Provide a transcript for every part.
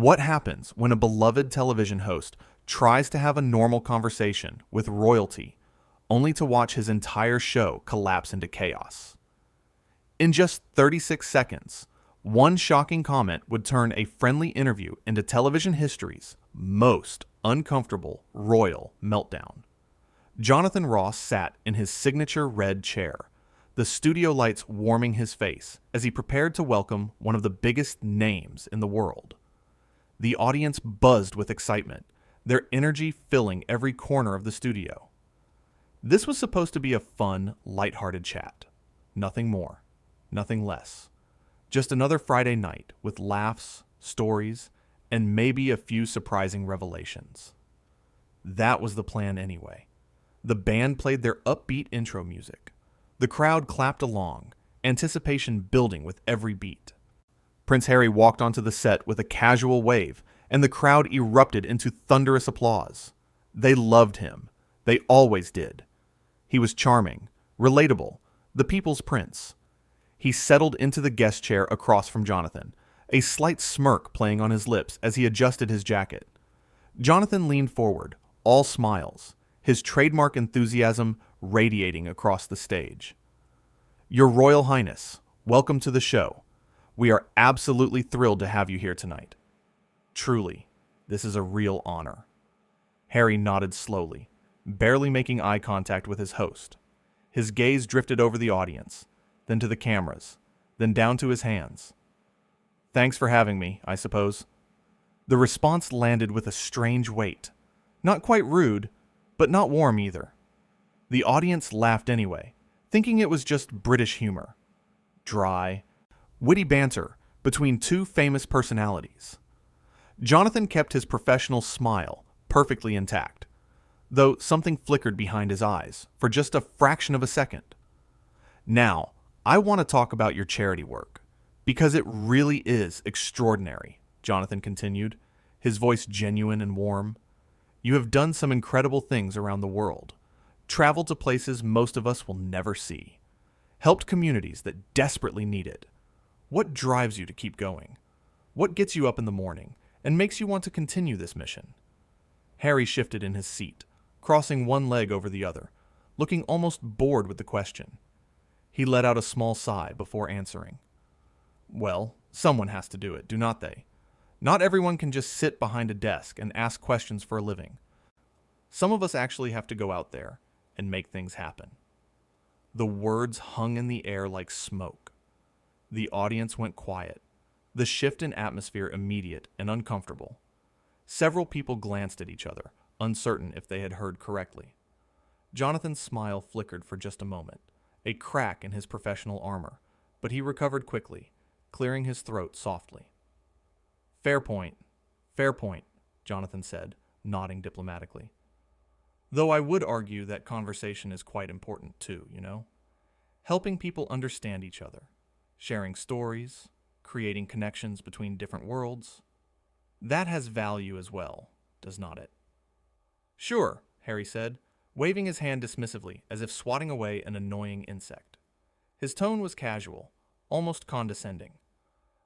What happens when a beloved television host tries to have a normal conversation with royalty, only to watch his entire show collapse into chaos? In just 36 seconds, one shocking comment would turn a friendly interview into television history's most uncomfortable royal meltdown. Jonathan Ross sat in his signature red chair, the studio lights warming his face as he prepared to welcome one of the biggest names in the world. The audience buzzed with excitement, their energy filling every corner of the studio. This was supposed to be a fun, lighthearted chat. Nothing more, nothing less. Just another Friday night with laughs, stories, and maybe a few surprising revelations. That was the plan anyway. The band played their upbeat intro music. The crowd clapped along, anticipation building with every beat. Prince Harry walked onto the set with a casual wave, and the crowd erupted into thunderous applause. They loved him. They always did. He was charming, relatable, the people's prince. He settled into the guest chair across from Jonathan, a slight smirk playing on his lips as he adjusted his jacket. Jonathan leaned forward, all smiles, his trademark enthusiasm radiating across the stage. "Your Royal Highness, welcome to the show. We are absolutely thrilled to have you here tonight. Truly, this is a real honor." Harry nodded slowly, barely making eye contact with his host. His gaze drifted over the audience, then to the cameras, then down to his hands. "Thanks for having me, I suppose." The response landed with a strange weight. Not quite rude, but not warm either. The audience laughed anyway, thinking it was just British humor. Dry, witty banter between two famous personalities. Jonathan kept his professional smile perfectly intact, though something flickered behind his eyes for just a fraction of a second. "Now, I want to talk about your charity work, because it really is extraordinary," Jonathan continued, his voice genuine and warm. "You have done some incredible things around the world, traveled to places most of us will never see, helped communities that desperately need it. What drives you to keep going? What gets you up in the morning and makes you want to continue this mission?" Harry shifted in his seat, crossing one leg over the other, looking almost bored with the question. He let out a small sigh before answering. "Well, someone has to do it, do not they? Not everyone can just sit behind a desk and ask questions for a living. Some of us actually have to go out there and make things happen." The words hung in the air like smoke. The audience went quiet, the shift in atmosphere immediate and uncomfortable. Several people glanced at each other, uncertain if they had heard correctly. Jonathan's smile flickered for just a moment, a crack in his professional armor, but he recovered quickly, clearing his throat softly. Fair point, Jonathan said, nodding diplomatically. "Though I would argue that conversation is quite important too, you know? Helping people understand each other, sharing stories, creating connections between different worlds. That has value as well, does not it?" "Sure," Harry said, waving his hand dismissively as if swatting away an annoying insect. His tone was casual, almost condescending.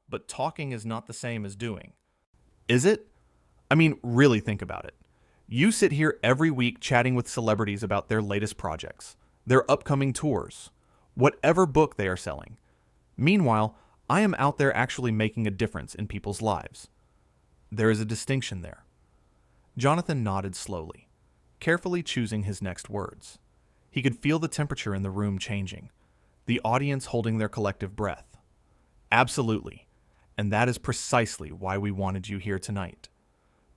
"But talking is not the same as doing. Is it? I mean, really think about it. You sit here every week chatting with celebrities about their latest projects, their upcoming tours, whatever book they are selling. Meanwhile, I am out there actually making a difference in people's lives. There is a distinction there." Jonathan nodded slowly, carefully choosing his next words. He could feel the temperature in the room changing, the audience holding their collective breath. "Absolutely, and that is precisely why we wanted you here tonight.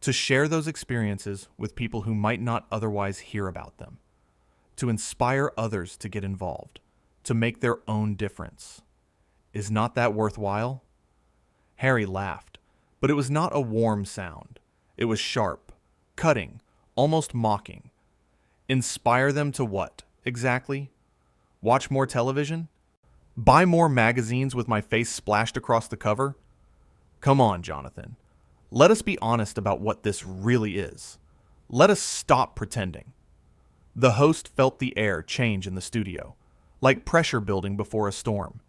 To share those experiences with people who might not otherwise hear about them. To inspire others to get involved, to make their own difference. Is not that worthwhile?" Harry laughed, but it was not a warm sound. It was sharp, cutting, almost mocking. Inspire them to what, exactly? Watch more television? Buy more magazines with my face splashed across the cover? Come on, Jonathan. Let us be honest about what this really is. Let us stop pretending. The host felt the air change in the studio, like pressure building before a storm.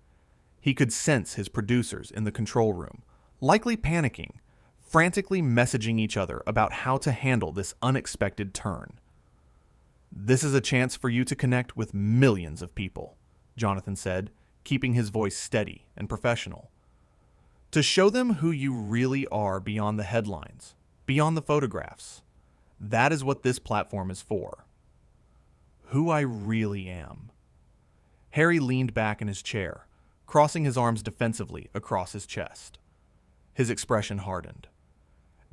He could sense his producers in the control room, likely panicking, frantically messaging each other about how to handle this unexpected turn. "This is a chance for you to connect with millions of people," Jonathan said, keeping his voice steady and professional. "To show them who you really are beyond the headlines, beyond the photographs. That is what this platform is for. Who I really am." Harry leaned back in his chair, crossing his arms defensively across his chest. His expression hardened.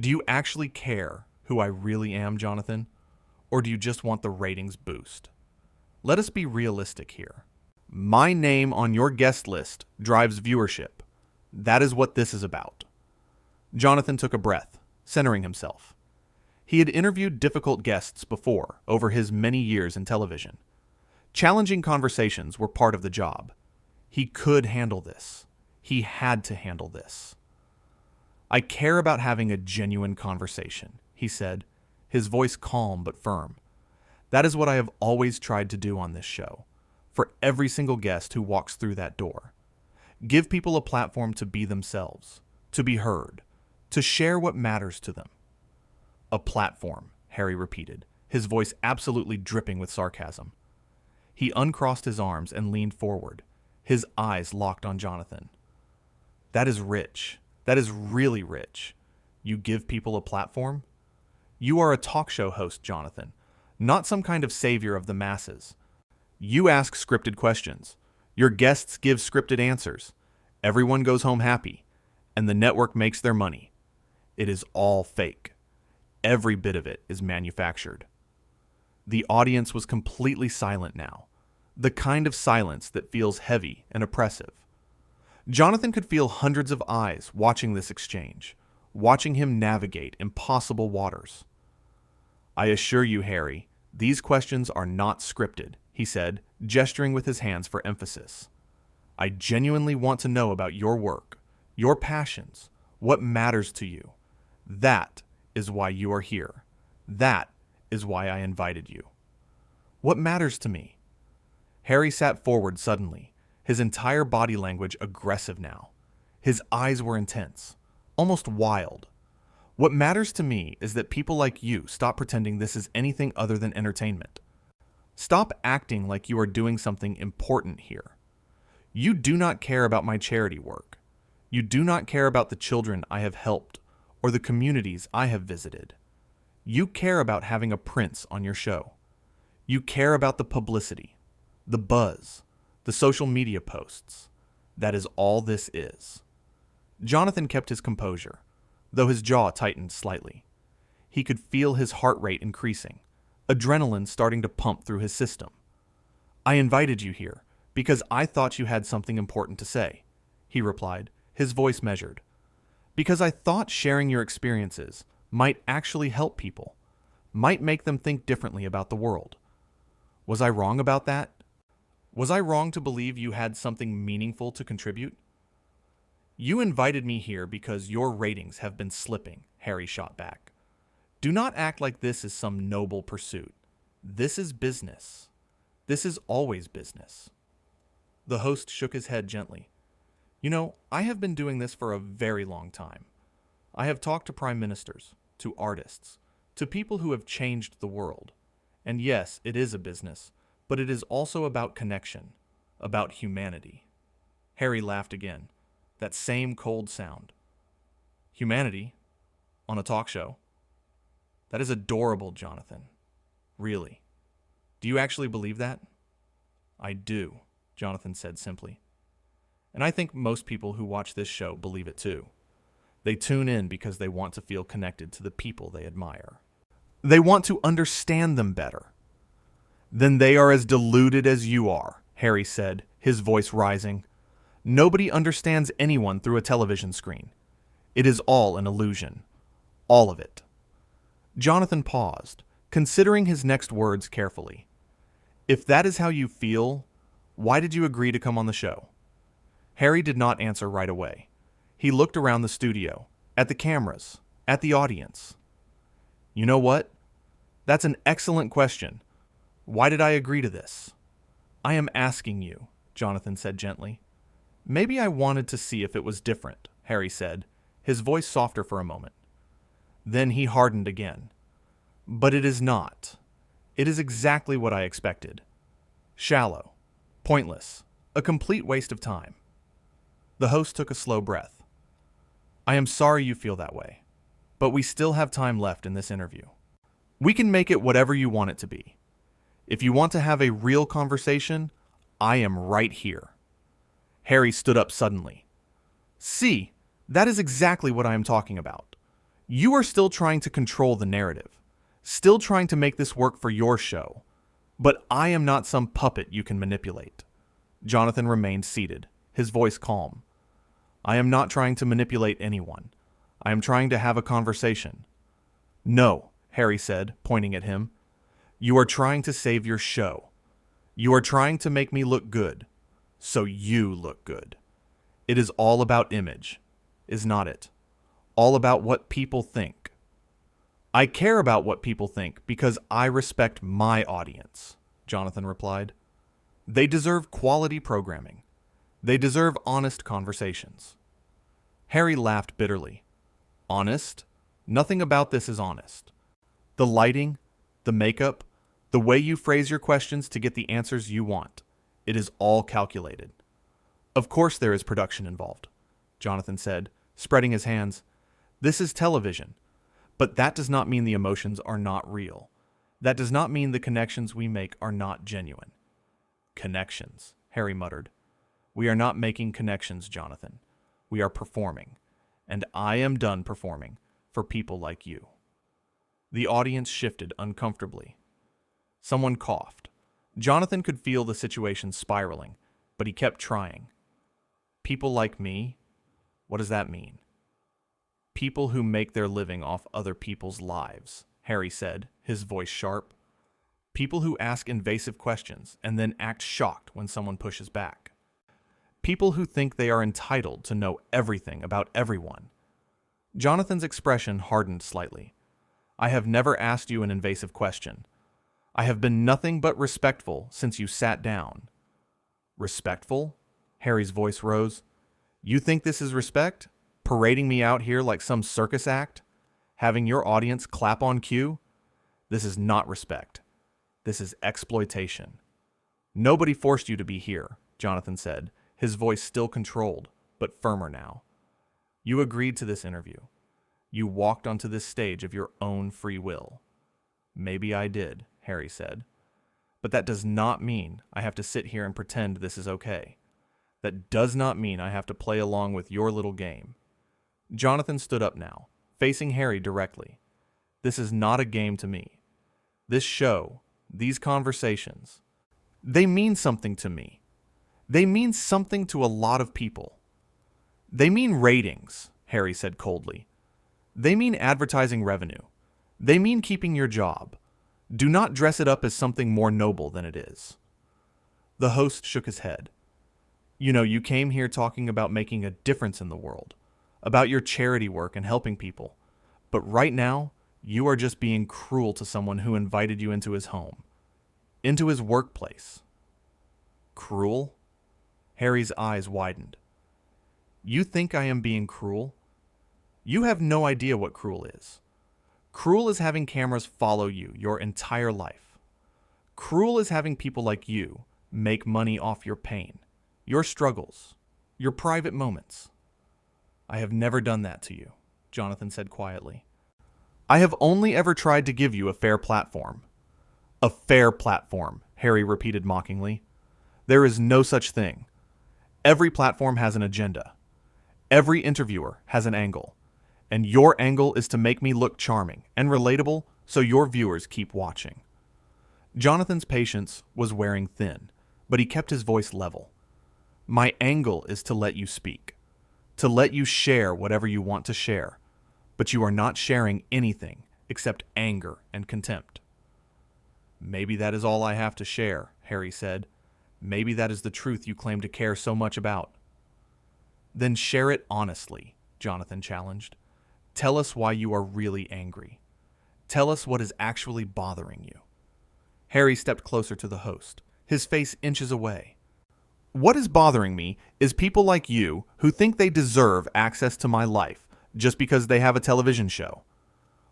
"Do you actually care who I really am, Jonathan? Or do you just want the ratings boost? Let us be realistic here. My name on your guest list drives viewership. That is what this is about." Jonathan took a breath, centering himself. He had interviewed difficult guests before over his many years in television. Challenging conversations were part of the job. He could handle this. He had to handle this. "I care about having a genuine conversation," he said, his voice calm but firm. "That is what I have always tried to do on this show, for every single guest who walks through that door. Give people a platform to be themselves, to be heard, to share what matters to them." "A platform," Harry repeated, his voice absolutely dripping with sarcasm. He uncrossed his arms and leaned forward, his eyes locked on Jonathan. "That is rich. That is really rich. You give people a platform? You are a talk show host, Jonathan, not some kind of savior of the masses. You ask scripted questions. Your guests give scripted answers. Everyone goes home happy, and the network makes their money. It is all fake. Every bit of it is manufactured." The audience was completely silent now, the kind of silence that feels heavy and oppressive. Jonathan could feel hundreds of eyes watching this exchange, watching him navigate impossible waters. "I assure you, Harry, these questions are not scripted," he said, gesturing with his hands for emphasis. "I genuinely want to know about your work, your passions, what matters to you. That is why you are here. That is why I invited you." "What matters to me?" Harry sat forward suddenly, his entire body language aggressive now. His eyes were intense, almost wild. "What matters to me is that people like you stop pretending this is anything other than entertainment. Stop acting like you are doing something important here. You do not care about my charity work. You do not care about the children I have helped or the communities I have visited. You care about having a prince on your show. You care about the publicity, the buzz, the social media posts. That is all this is." Jonathan kept his composure, though his jaw tightened slightly. He could feel his heart rate increasing, adrenaline starting to pump through his system. "I invited you here because I thought you had something important to say," he replied, his voice measured. "Because I thought sharing your experiences might actually help people, might make them think differently about the world. Was I wrong about that? Was I wrong to believe you had something meaningful to contribute?" "You invited me here because your ratings have been slipping," Harry shot back. "Do not act like this is some noble pursuit. This is business. This is always business." The host shook his head gently. "You know, I have been doing this for a very long time. I have talked to prime ministers, to artists, to people who have changed the world. And yes, it is a business, but it is also about connection, about humanity." Harry laughed again, that same cold sound. "Humanity? On a talk show? That is adorable, Jonathan. Really. Do you actually believe that?" "I do," Jonathan said simply. "And I think most people who watch this show believe it too. They tune in because they want to feel connected to the people they admire. They want to understand them better." "Then they are as deluded as you are," Harry said, his voice rising. "Nobody understands anyone through a television screen. It is all an illusion. All of it." Jonathan paused, considering his next words carefully. "If that is how you feel, why did you agree to come on the show?" Harry did not answer right away. He looked around the studio, at the cameras, at the audience. "You know what? That's an excellent question. Why did I agree to this?" "I am asking you," Jonathan said gently. "Maybe I wanted to see if it was different," Harry said, his voice softer for a moment. Then he hardened again. But it is not. It is exactly what I expected. Shallow. Pointless. A complete waste of time. The host took a slow breath. I am sorry you feel that way, but we still have time left in this interview. We can make it whatever you want it to be. If you want to have a real conversation, I am right here. Harry stood up suddenly. See, that is exactly what I am talking about. You are still trying to control the narrative, still trying to make this work for your show. But I am not some puppet you can manipulate. Jonathan remained seated, his voice calm. I am not trying to manipulate anyone. I am trying to have a conversation. No, Harry said, pointing at him. You are trying to save your show. You are trying to make me look good, so you look good. It is all about image, is not it? All about what people think. I care about what people think because I respect my audience, Jonathan replied. They deserve quality programming. They deserve honest conversations. Harry laughed bitterly. Honest? Nothing about this is honest. The lighting, the makeup, the way you phrase your questions to get the answers you want, it is all calculated. Of course there is production involved, Jonathan said, spreading his hands. This is television, but that does not mean the emotions are not real. That does not mean the connections we make are not genuine. Connections, Harry muttered. We are not making connections, Jonathan. We are performing, and I am done performing for people like you. The audience shifted uncomfortably. Someone coughed. Jonathan could feel the situation spiraling, but he kept trying. People like me? What does that mean? People who make their living off other people's lives, Harry said, his voice sharp. People who ask invasive questions and then act shocked when someone pushes back. People who think they are entitled to know everything about everyone. Jonathan's expression hardened slightly. I have never asked you an invasive question. I have been nothing but respectful since you sat down. Respectful? Harry's voice rose. You think this is respect? Parading me out here like some circus act? Having your audience clap on cue? This is not respect. This is exploitation. Nobody forced you to be here, Jonathan said, his voice still controlled, but firmer now. You agreed to this interview. You walked onto this stage of your own free will. Maybe I did, Harry said. But that does not mean I have to sit here and pretend this is okay. That does not mean I have to play along with your little game. Jonathan stood up now, facing Harry directly. This is not a game to me. This show, these conversations, they mean something to me. They mean something to a lot of people. They mean ratings, Harry said coldly. They mean advertising revenue. They mean keeping your job. Do not dress it up as something more noble than it is. The host shook his head. You know, you came here talking about making a difference in the world, about your charity work and helping people. But right now, you are just being cruel to someone who invited you into his home, into his workplace. Cruel? Harry's eyes widened. You think I am being cruel? You have no idea what cruel is. Cruel is having cameras follow you your entire life. Cruel is having people like you make money off your pain, your struggles, your private moments. I have never done that to you, Jonathan said quietly. I have only ever tried to give you a fair platform. A fair platform, Harry repeated mockingly. There is no such thing. Every platform has an agenda. Every interviewer has an angle. And your angle is to make me look charming and relatable so your viewers keep watching. Jonathan's patience was wearing thin, but he kept his voice level. My angle is to let you speak, to let you share whatever you want to share, but you are not sharing anything except anger and contempt. Maybe that is all I have to share, Harry said. Maybe that is the truth you claim to care so much about. Then share it honestly, Jonathan challenged. Tell us why you are really angry. Tell us what is actually bothering you. Harry stepped closer to the host, his face inches away. What is bothering me is people like you who think they deserve access to my life just because they have a television show.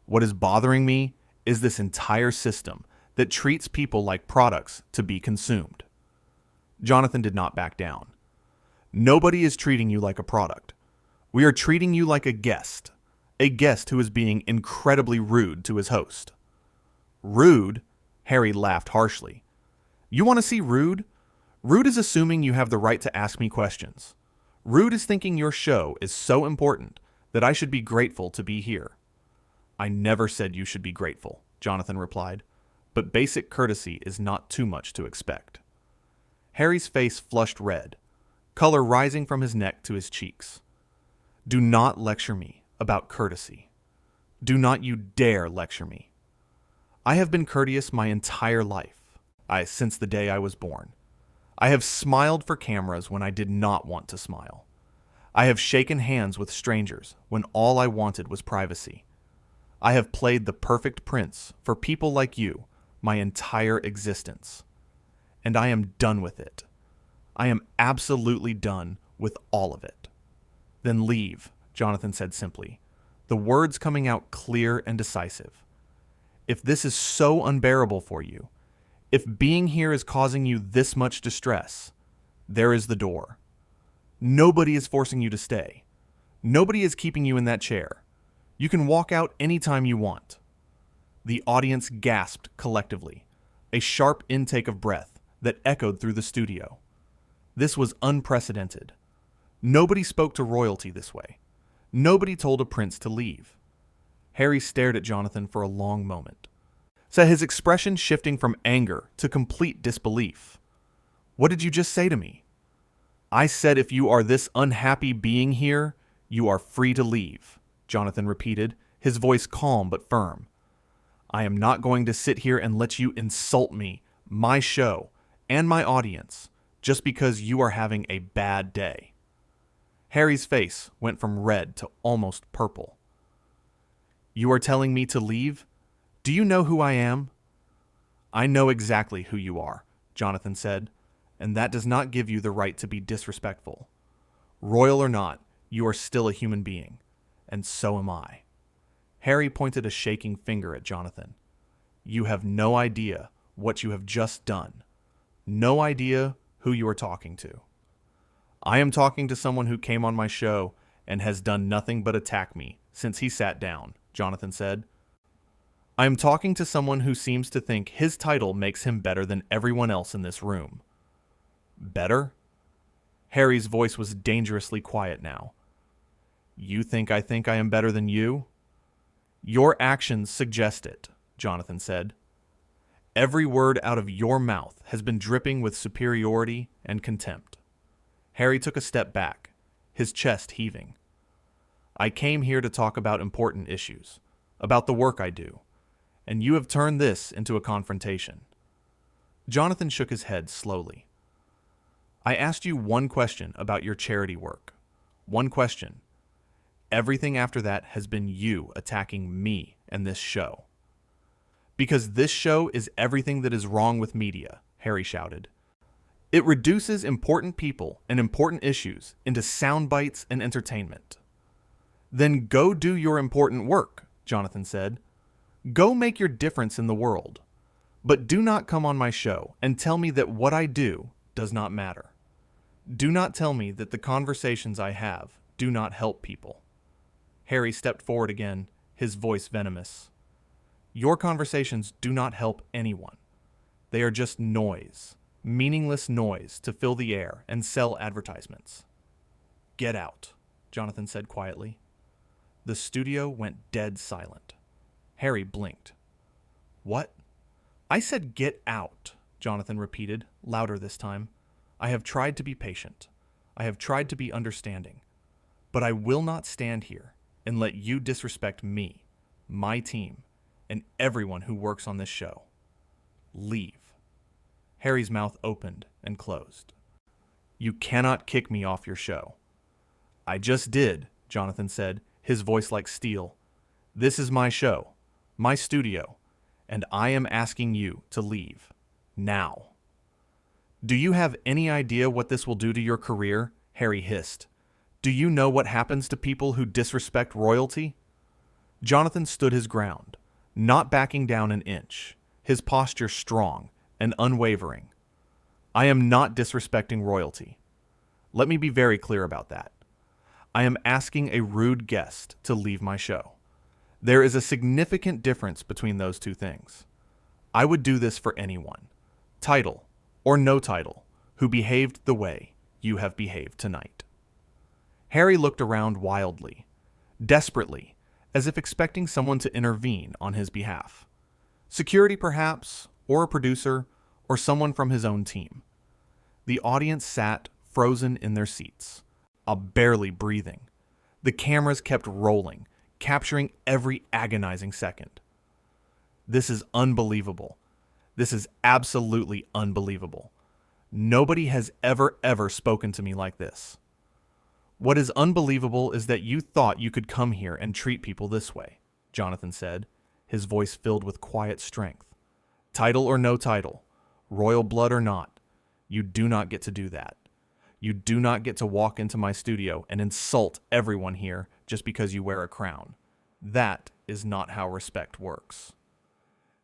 What is bothering me is this entire system that treats people like products to be consumed. Jonathan did not back down. Nobody is treating you like a product. We are treating you like a guest who is being incredibly rude to his host. Rude? Harry laughed harshly. You want to see rude? Rude is assuming you have the right to ask me questions. Rude is thinking your show is so important that I should be grateful to be here. I never said you should be grateful, Jonathan replied, but basic courtesy is not too much to expect. Harry's face flushed red, color rising from his neck to his cheeks. Do not lecture me about courtesy. Do not you dare lecture me. I have been courteous my entire life, since the day I was born. I have smiled for cameras when I did not want to smile. I have shaken hands with strangers when all I wanted was privacy. I have played the perfect prince for people like you my entire existence. And I am done with it. I am absolutely done with all of it. Then leave, Jonathan said simply, the words coming out clear and decisive. If this is so unbearable for you, if being here is causing you this much distress, there is the door. Nobody is forcing you to stay. Nobody is keeping you in that chair. You can walk out anytime you want. The audience gasped collectively, a sharp intake of breath that echoed through the studio. This was unprecedented. Nobody spoke to royalty this way. Nobody told a prince to leave. Harry stared at Jonathan for a long moment, his expression shifting from anger to complete disbelief. What did you just say to me? I said if you are this unhappy being here, you are free to leave, Jonathan repeated, his voice calm but firm. I am not going to sit here and let you insult me, my show, and my audience, just because you are having a bad day. Harry's face went from red to almost purple. You are telling me to leave? Do you know who I am? I know exactly who you are, Jonathan said, and that does not give you the right to be disrespectful. Royal or not, you are still a human being, and so am I. Harry pointed a shaking finger at Jonathan. You have no idea what you have just done. No idea who you are talking to. I am talking to someone who came on my show and has done nothing but attack me since he sat down, Jonathan said. I am talking to someone who seems to think his title makes him better than everyone else in this room. Better? Harry's voice was dangerously quiet now. You think I am better than you? Your actions suggest it, Jonathan said. Every word out of your mouth has been dripping with superiority and contempt. Harry took a step back, his chest heaving. I came here to talk about important issues, about the work I do, and you have turned this into a confrontation. Jonathan shook his head slowly. I asked you one question about your charity work. One question. Everything after that has been you attacking me and this show. Because this show is everything that is wrong with media, Harry shouted. It reduces important people and important issues into sound bites and entertainment. Then go do your important work, Jonathan said. Go make your difference in the world. But do not come on my show and tell me that what I do does not matter. Do not tell me that the conversations I have do not help people. Harry stepped forward again, his voice venomous. Your conversations do not help anyone. They are just noise, meaningless noise to fill the air and sell advertisements. Get out, Jonathan said quietly. The studio went dead silent. Harry blinked. What? I said get out, Jonathan repeated, louder this time. I have tried to be patient. I have tried to be understanding. But I will not stand here and let you disrespect me, my team, and everyone who works on this show. Leave. Harry's mouth opened and closed. You cannot kick me off your show. I just did, Jonathan said, his voice like steel. This is my show, my studio, and I am asking you to leave. Now. Do you have any idea what this will do to your career? Harry hissed. Do you know what happens to people who disrespect royalty? Jonathan stood his ground, not backing down an inch, his posture strong and unwavering. I am not disrespecting royalty. Let me be very clear about that. I am asking a rude guest to leave my show. There is a significant difference between those two things. I would do this for anyone, title or no title, who behaved the way you have behaved tonight. Harry looked around wildly, desperately, as if expecting someone to intervene on his behalf. Security, perhaps, or a producer, or someone from his own team. The audience sat frozen in their seats, barely breathing. The cameras kept rolling, capturing every agonizing second. This is unbelievable. This is absolutely unbelievable. Nobody has ever spoken to me like this. What is unbelievable is that you thought you could come here and treat people this way, Jonathan said, his voice filled with quiet strength. Title or no title, royal blood or not, you do not get to do that. You do not get to walk into my studio and insult everyone here just because you wear a crown. That is not how respect works.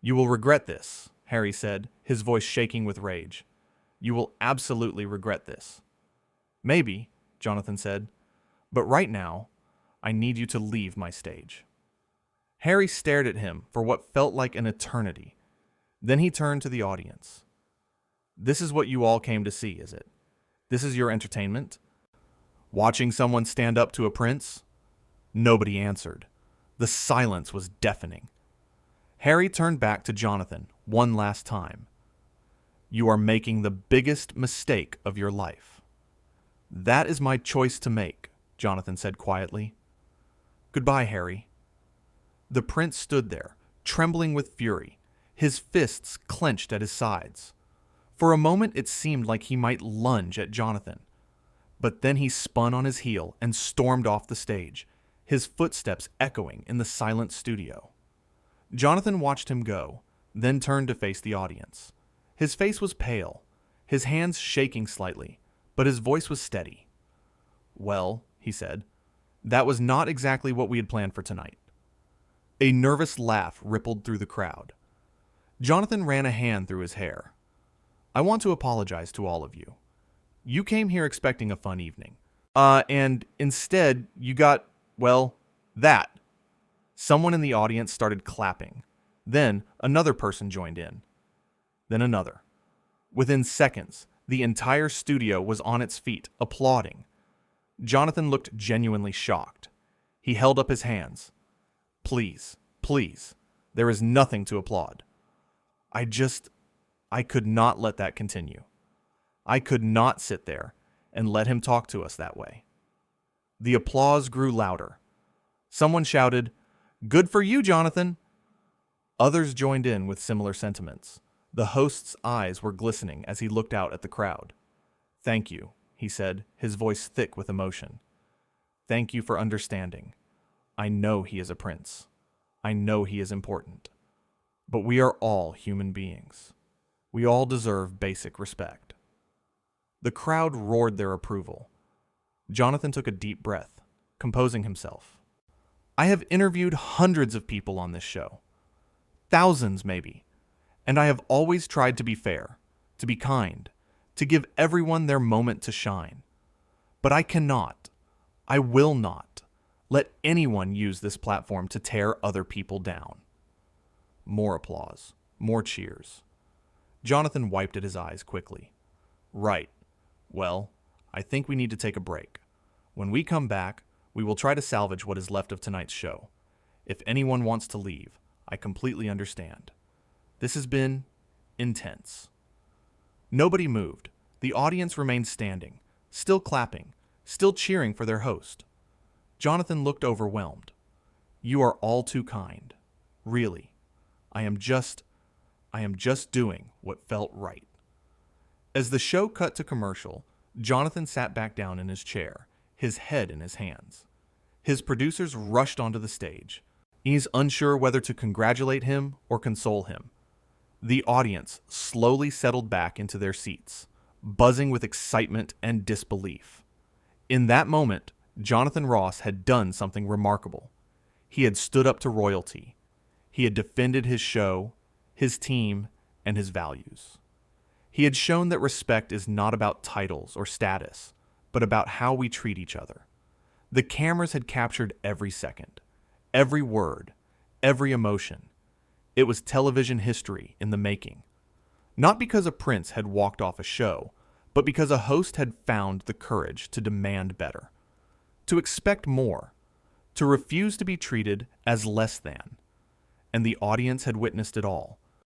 You will regret this, Harry said, his voice shaking with rage. You will absolutely regret this. Maybe, Jonathan said, but right now, I need you to leave my stage. Harry stared at him for what felt like an eternity. Then he turned to the audience. This is what you all came to see, is it? This is your entertainment? Watching someone stand up to a prince? Nobody answered. The silence was deafening. Harry turned back to Jonathan one last time. You are making the biggest mistake of your life. That is my choice to make, Jonathan said quietly. Goodbye, Harry. The prince stood there, trembling with fury, his fists clenched at his sides. For a moment it seemed like he might lunge at Jonathan. But then he spun on his heel and stormed off the stage, his footsteps echoing in the silent studio. Jonathan watched him go, then turned to face the audience. His face was pale, his hands shaking slightly, but his voice was steady. Well, he said, that was not exactly what we had planned for tonight. A nervous laugh rippled through the crowd. Jonathan ran a hand through his hair. I want to apologize to all of you. You came here expecting a fun evening. And instead, you got, well, that. Someone in the audience started clapping. Then another person joined in. Then another. Within seconds, the entire studio was on its feet, applauding. Jonathan looked genuinely shocked. He held up his hands. Please, please, there is nothing to applaud. I could not let that continue. I could not sit there and let him talk to us that way. The applause grew louder. Someone shouted, "Good for you, Jonathan!" Others joined in with similar sentiments. The host's eyes were glistening as he looked out at the crowd. "Thank you," he said, his voice thick with emotion. "Thank you for understanding. I know he is a prince. I know he is important. But we are all human beings. We all deserve basic respect." The crowd roared their approval. Jonathan took a deep breath, composing himself. I have interviewed hundreds of people on this show. Thousands, maybe. And I have always tried to be fair, to be kind, to give everyone their moment to shine. But I cannot, I will not, let anyone use this platform to tear other people down. More applause, more cheers. Jonathan wiped at his eyes quickly. Right. Well, I think we need to take a break. When we come back, we will try to salvage what is left of tonight's show. If anyone wants to leave, I completely understand. This has been intense. Nobody moved. The audience remained standing, still clapping, still cheering for their host. Jonathan looked overwhelmed. You are all too kind. Really. I am just doing what felt right. As the show cut to commercial, Jonathan sat back down in his chair, his head in his hands. His producers rushed onto the stage. He's unsure whether to congratulate him or console him. The audience slowly settled back into their seats, buzzing with excitement and disbelief. In that moment, Jonathan Ross had done something remarkable. He had stood up to royalty. He had defended his show, his team, and his values. He had shown that respect is not about titles or status, but about how we treat each other. The cameras had captured every second, every word, every emotion. It was television history in the making. Not because a prince had walked off a show, but because a host had found the courage to demand better, to expect more, to refuse to be treated as less than. And the audience had witnessed it all.